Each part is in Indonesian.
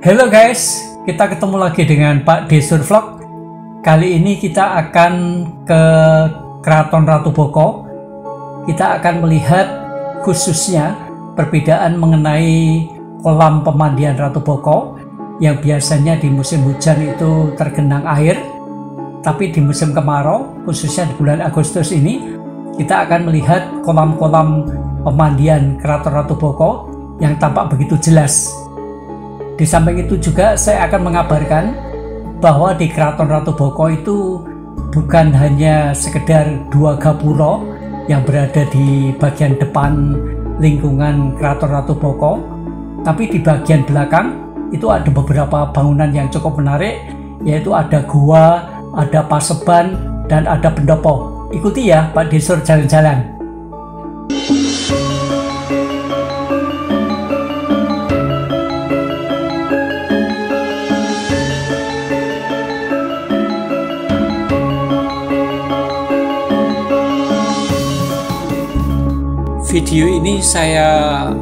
Halo guys, kita ketemu lagi dengan Pak Desur Vlog. Kali ini kita akan ke Keraton Ratu Boko. Kita akan melihat khususnya perbedaan mengenai kolam pemandian Ratu Boko yang biasanya di musim hujan itu tergenang air, tapi di musim kemarau, khususnya di bulan Agustus ini, kita akan melihat kolam-kolam pemandian Keraton Ratu Boko yang tampak begitu jelas. Di samping itu juga saya akan mengabarkan bahwa di Keraton Ratu Boko itu bukan hanya sekedar dua gapura yang berada di bagian depan lingkungan Keraton Ratu Boko, tapi di bagian belakang itu ada beberapa bangunan yang cukup menarik, yaitu ada gua, ada paseban, dan ada pendopo. Ikuti ya Pak Desur jalan-jalan. Video ini saya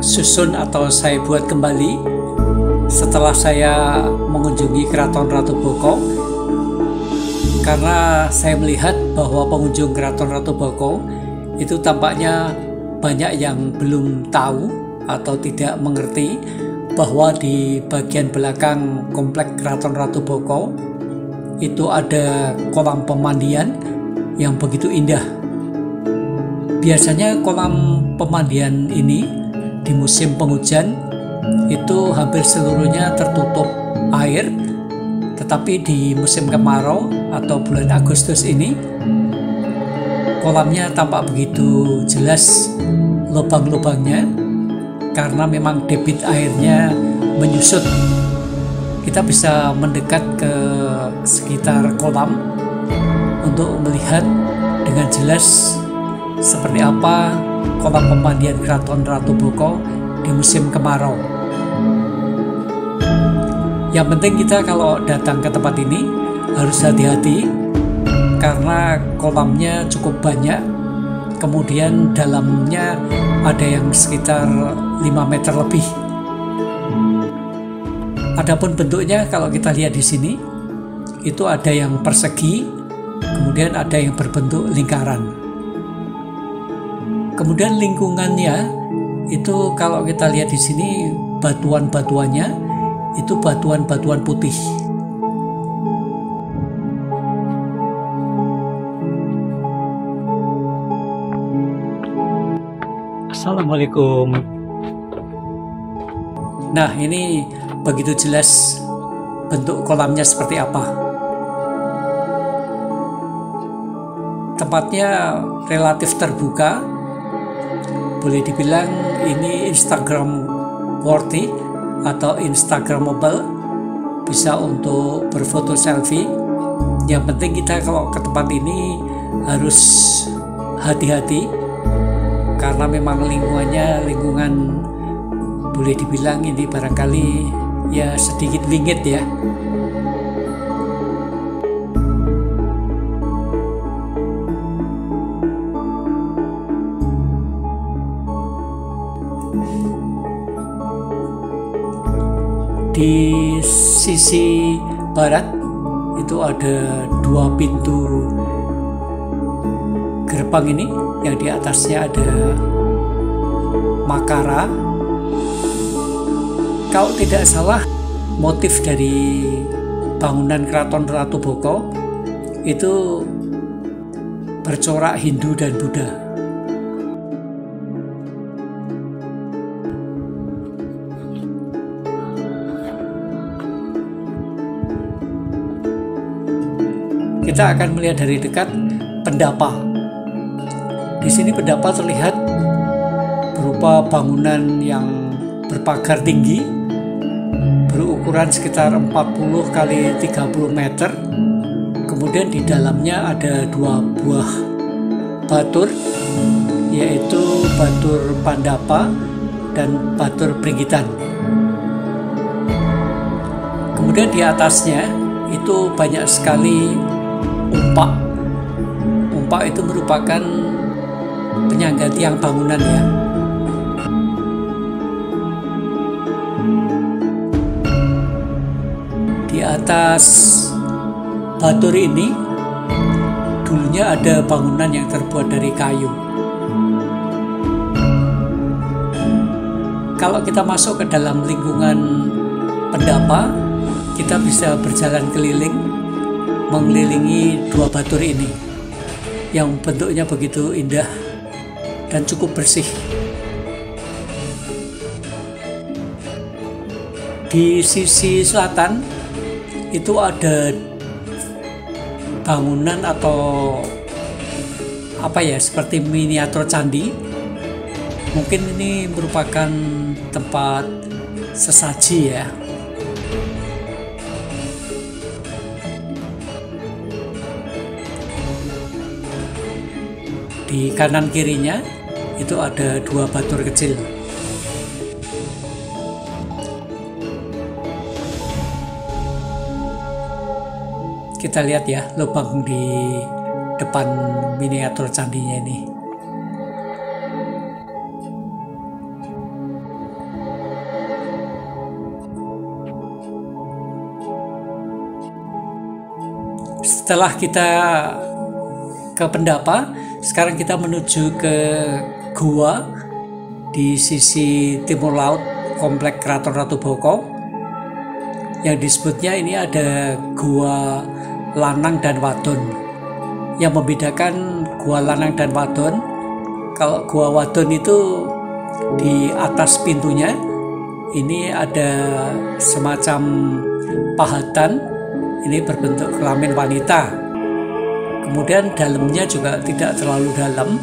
susun atau saya buat kembali setelah saya mengunjungi Keraton Ratu Boko, karena saya melihat bahwa pengunjung Keraton Ratu Boko itu tampaknya banyak yang belum tahu atau tidak mengerti bahwa di bagian belakang komplek Keraton Ratu Boko itu ada kolam pemandian yang begitu indah. Biasanya kolam pemandian ini di musim penghujan itu hampir seluruhnya tertutup air, tetapi di musim kemarau atau bulan Agustus ini kolamnya tampak begitu jelas lubang-lubangnya karena memang debit airnya menyusut. Kita bisa mendekat ke sekitar kolam untuk melihat dengan jelas seperti apa kolam pemandian Keraton Ratu Boko di musim kemarau. Yang penting kita kalau datang ke tempat ini harus hati-hati karena kolamnya cukup banyak, kemudian dalamnya ada yang sekitar 5 meter lebih. Adapun bentuknya kalau kita lihat di sini itu ada yang persegi, kemudian ada yang berbentuk lingkaran. Kemudian lingkungannya itu kalau kita lihat di sini batuan-batuannya itu batuan-batuan putih. Assalamualaikum. Nah, ini begitu jelas bentuk kolamnya seperti apa. Tempatnya relatif terbuka. Boleh dibilang ini Instagram worthy atau Instagramable, bisa untuk berfoto selfie. Yang penting kita kalau ke tempat ini harus hati-hati karena memang lingkungannya lingkungan boleh dibilang ini barangkali ya sedikit wingit ya. Di sisi barat itu ada dua pintu gerbang ini, yang di atasnya ada makara. Kalau tidak salah, motif dari bangunan Keraton Ratu Boko itu bercorak Hindu dan Buddha. Kita akan melihat dari dekat pendapa. Di sini pendapa terlihat berupa bangunan yang berpagar tinggi, berukuran sekitar 40 kali 30 meter. Kemudian di dalamnya ada dua buah batur, yaitu batur Pandapa dan batur Pringgitan. Kemudian di atasnya itu banyak sekali umpak. Umpak itu merupakan penyangga tiang bangunan ya. atas batur ini dulunya ada bangunan yang terbuat dari kayu. Kalau kita masuk ke dalam lingkungan Pendapa, kita bisa berjalan keliling mengelilingi dua batur ini yang bentuknya begitu indah dan cukup bersih. Di sisi selatan itu ada bangunan atau apa ya, seperti miniatur candi. Mungkin ini merupakan tempat sesaji ya. Di kanan kirinya itu ada dua batur kecil. Kita lihat ya lubang di depan miniatur candinya ini. Setelah kita ke Pendapa, sekarang kita menuju ke gua di sisi timur laut komplek Keraton Ratu Boko. Yang disebutnya ini ada Gua Lanang dan Wadon. Yang membedakan Gua Lanang dan Wadon, kalau Gua Wadon itu di atas pintunya ini ada semacam pahatan, ini berbentuk kelamin wanita. Kemudian dalamnya juga tidak terlalu dalam.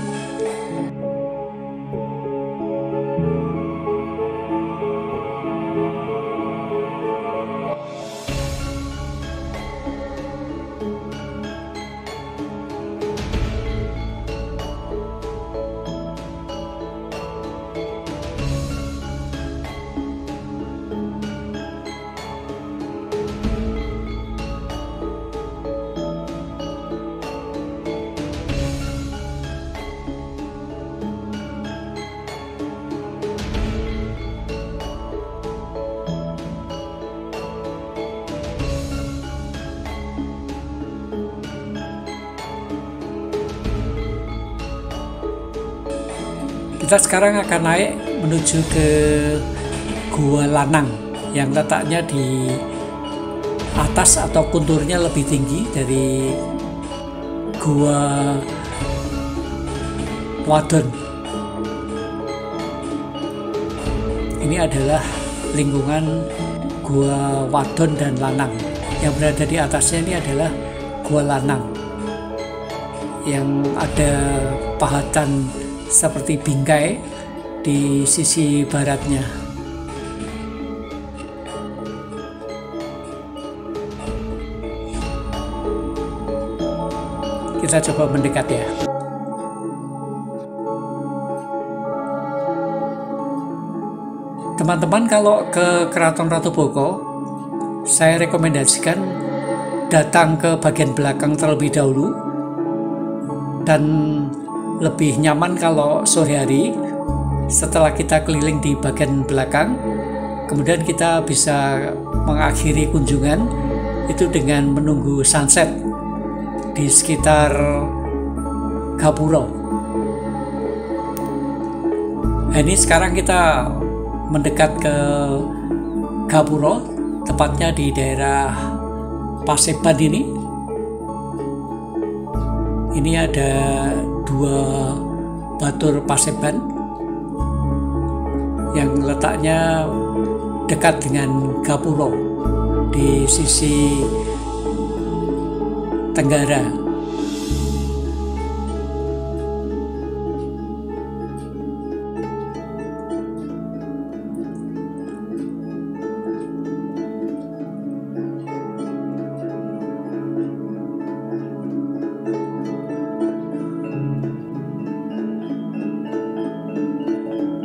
Kita sekarang akan naik menuju ke Gua Lanang yang letaknya di atas atau konturnya lebih tinggi dari Gua Wadon. Ini adalah lingkungan Gua Wadon dan Lanang. Yang berada di atasnya ini adalah Gua Lanang yang ada pahatan seperti bingkai di sisi baratnya. Kita coba mendekat ya. Teman-teman kalau ke Keraton Ratu Boko, saya rekomendasikan datang ke bagian belakang terlebih dahulu, dan lebih nyaman kalau sore hari setelah kita keliling di bagian belakang, kemudian kita bisa mengakhiri kunjungan itu dengan menunggu sunset di sekitar Gapuro. Nah, ini sekarang kita mendekat ke Gapuro, tepatnya di daerah Paseban ini. Ini ada dua batur Paseban yang letaknya dekat dengan Gapuro di sisi tenggara.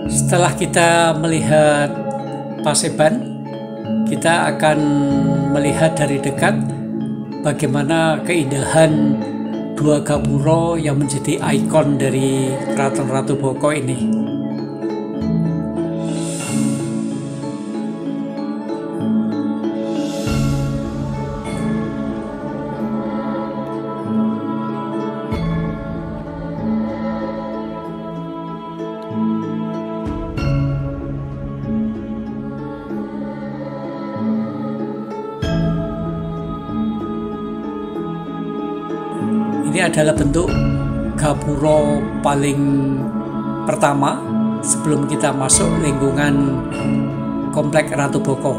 Setelah kita melihat Paseban, kita akan melihat dari dekat bagaimana keindahan dua Gapuro yang menjadi ikon dari Keraton Ratu Boko ini. Ini adalah bentuk gapura paling pertama sebelum kita masuk lingkungan komplek Ratu Boko.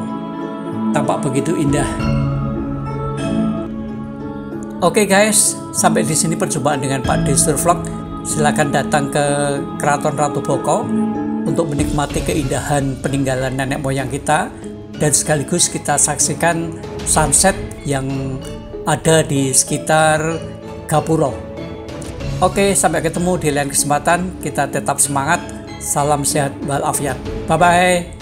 Tampak begitu indah. Oke guys, sampai di sini perjumpaan dengan Pak Desur Vlog. Silakan datang ke Keraton Ratu Boko untuk menikmati keindahan peninggalan nenek moyang kita, dan sekaligus kita saksikan sunset yang ada di sekitar gapura. Oke, sampai ketemu di lain kesempatan. Kita tetap semangat. Salam sehat walafiat. Bye bye.